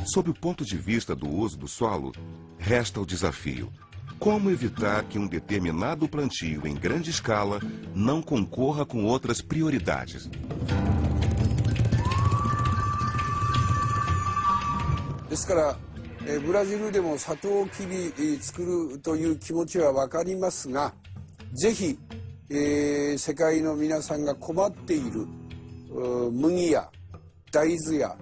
Sob o ponto de vista do uso do solo, resta o desafio. Como evitar que um determinado plantio em grande escala não concorra com outras prioridades? ですから、ブラジルでもサトウキビ作るという気持ちは分かりますが、ぜひ、世界の皆さんが困っている麦や大豆や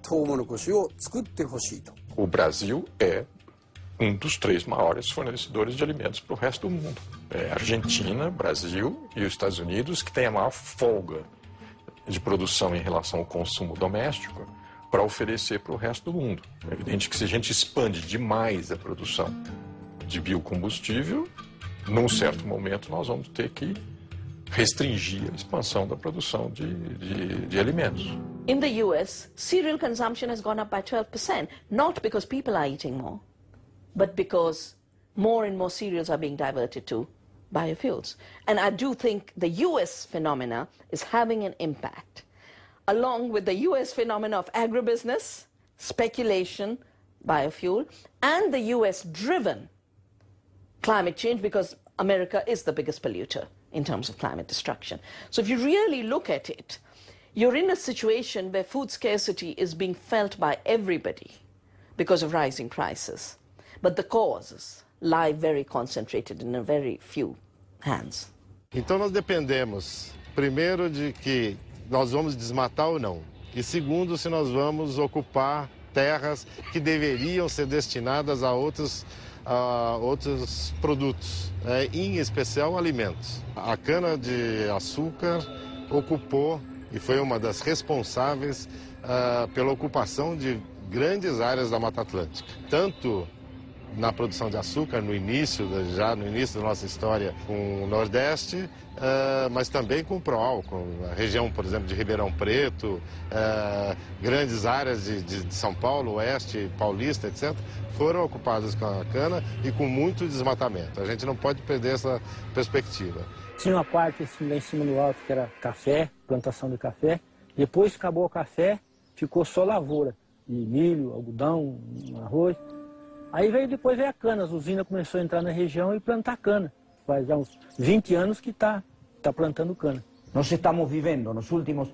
トウモロコシを作ってほしいと。O Brasil é dos 3 maiores fornecedores de alimentos para o resto do mundo. É a Argentina, Brasil e os Estados Unidos, que têm a maior folga de produção em relação ao consumo doméstico para oferecer para o resto do mundo. É evidente que se a gente expande demais a produção de biocombustível, num certo momento nós vamos ter que restringir a expansão da produção de alimentos. In the US, cereal consumption has gone up by 12%, not because people are eating more, but because more and more cereals are being diverted to biofuels. And I do think the US phenomena is having an impact, along with the US phenomena of agribusiness, speculation, biofuel, and the US-driven climate change, because America is the biggest polluter in terms of climate destruction. So if you really look at it, you're in a situation where food scarcity is being felt by everybody because of rising prices. But the causes lie very concentrated in a very few hands. Então nós dependemos, primeiro, de que nós vamos desmatar ou não. E segundo, se nós vamos ocupar terras que deveriam ser destinadas a outros produtos, em especial alimentos. A cana-de-açúcar ocupou e foi uma das responsáveis pela ocupação de grandes áreas da Mata Atlântica. Tanto na produção de açúcar, já no início da nossa história com o Nordeste, mas também com o pró-álcool. A região, por exemplo, de Ribeirão Preto, grandes áreas de São Paulo, Oeste, Paulista, etc., foram ocupadas com a cana e com muito desmatamento. A gente não pode perder essa perspectiva. Tinha uma parte assim, lá em cima do alto que era café, plantação de café. Depois que acabou o café, ficou só lavoura de milho, algodão, arroz. Aí depois veio a cana, as usinas começaram a entrar na região e plantar cana. Faz já uns 20 anos que está plantando cana. Nós estamos vivendo nos últimos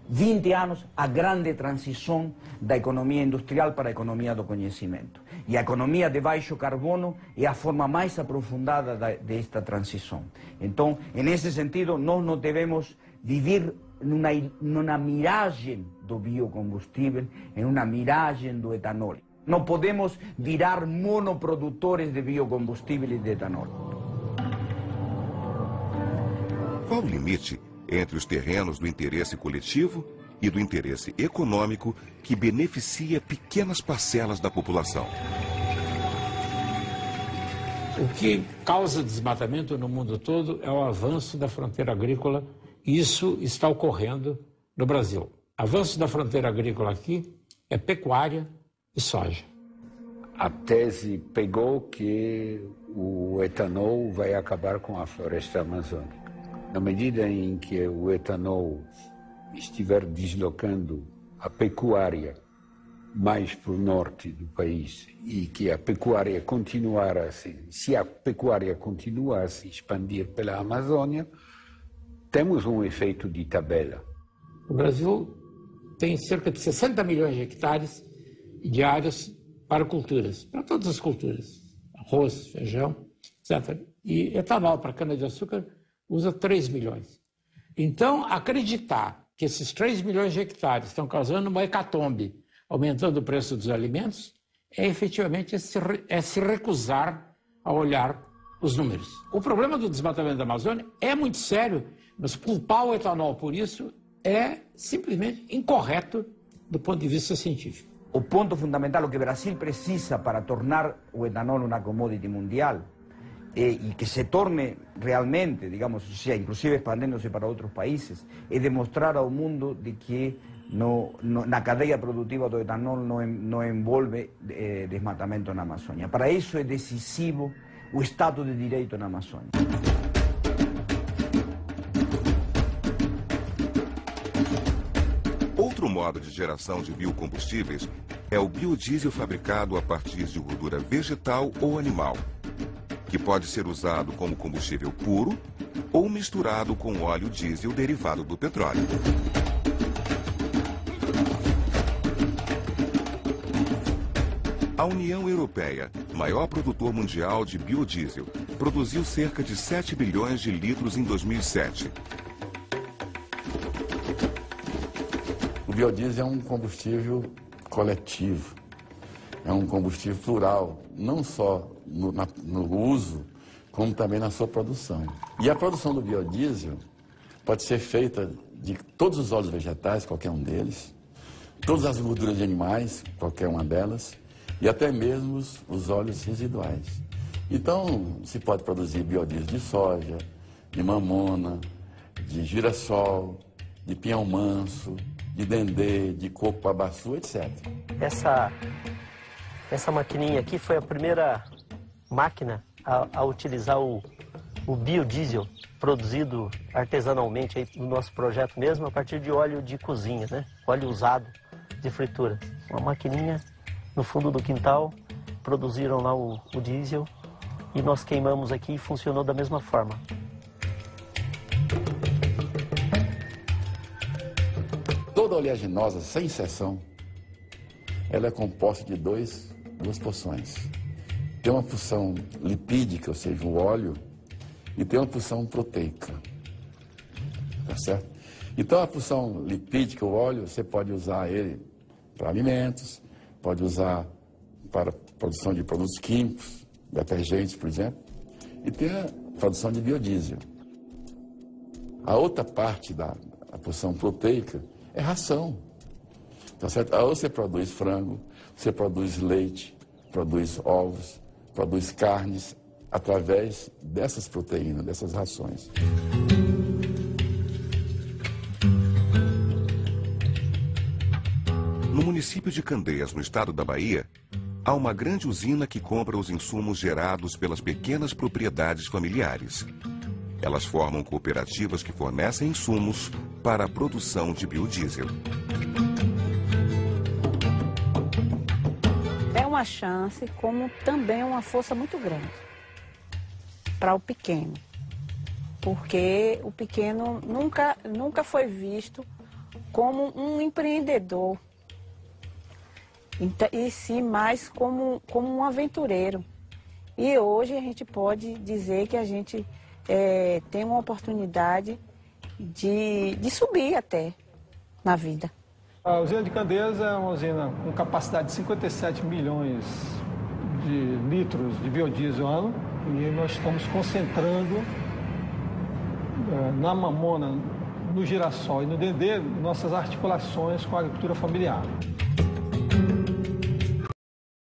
20 anos a grande transição da economia industrial para a economia do conhecimento. E a economia de baixo carbono é a forma mais aprofundada desta transição. Então, nesse sentido, nós não devemos viver numa miragem do biocombustível, em uma miragem do etanol. Não podemos virar monoprodutores de biocombustível e de etanol. Qual o limite entre os terrenos do interesse coletivo e do interesse econômico que beneficia pequenas parcelas da população? O que causa desmatamento no mundo todo é o avanço da fronteira agrícola. Isso está ocorrendo no Brasil. Avanço da fronteira agrícola aqui é pecuária e soja. A tese pegou que o etanol vai acabar com a floresta amazônica. Na medida em que o etanol estiver deslocando a pecuária mais para o norte do país e que a pecuária continuar assim, se a pecuária continuar a se expandir pela Amazônia, temos um efeito de tabela. O Brasil tem cerca de 60 milhões de hectares de áreas para culturas, para todas as culturas, arroz, feijão, etc. E etanol para cana-de-açúcar usa 3 milhões. Então, acreditar que esses 3 milhões de hectares estão causando uma hecatombe, aumentando o preço dos alimentos, é efetivamente se recusar a olhar os números. O problema do desmatamento da Amazônia é muito sério, mas culpar o etanol por isso é simplesmente incorreto do ponto de vista científico. O ponto fundamental, o que o Brasil precisa para tornar o etanol uma commodity mundial e que se torne realmente, digamos, inclusive expandendo-se para outros países, é demonstrar ao mundo de que na cadeia produtiva do etanol não envolve desmatamento na Amazônia. Para isso é decisivo o Estado de Direito na Amazônia. Outro modo modo de geração de biocombustíveis é o biodiesel fabricado a partir de gordura vegetal ou animal, que pode ser usado como combustível puro ou misturado com óleo diesel derivado do petróleo. A União Europeia, maior produtor mundial de biodiesel, produziu cerca de 7 bilhões de litros em 2007. O biodiesel é um combustível coletivo, é um combustível plural, não só no uso, como também na sua produção. E a produção do biodiesel pode ser feita de todos os óleos vegetais, qualquer um deles, todas as gorduras de animais, qualquer uma delas, e até mesmo os óleos residuais. Então, se pode produzir biodiesel de soja, de mamona, de girassol, de pinhão manso, de dendê, de coco-babaçu, etc. Essa maquininha aqui foi a primeira máquina a utilizar o biodiesel produzido artesanalmente aí no nosso projeto mesmo, a partir de óleo de cozinha, né? Óleo usado de fritura. Uma maquininha no fundo do quintal, produziram lá o diesel e nós queimamos aqui e funcionou da mesma forma. Toda oleaginosa, sem exceção, ela é composta de duas porções. Tem uma porção lipídica, ou seja, o óleo, e tem uma porção proteica. Tá certo? Então, a porção lipídica, o óleo, você pode usar ele para alimentos, pode usar para produção de produtos químicos, detergentes, por exemplo, e tem a produção de biodiesel. A outra parte da porção proteica é ração. Tá certo? Aí você produz frango, você produz leite, produz ovos, produz carnes, através dessas proteínas, dessas rações. No município de Candeias, no estado da Bahia, há uma grande usina que compra os insumos gerados pelas pequenas propriedades familiares. Elas formam cooperativas que fornecem insumos para a produção de biodiesel. É uma chance, como também uma força muito grande para o pequeno, porque o pequeno nunca foi visto como um empreendedor, e sim mais como um aventureiro. E hoje a gente pode dizer que a gente tem uma oportunidade de subir até na vida. A usina de Candeias é uma usina com capacidade de 57 milhões de litros de biodiesel ano, e nós estamos concentrando na mamona, no girassol e no dendê nossas articulações com a agricultura familiar.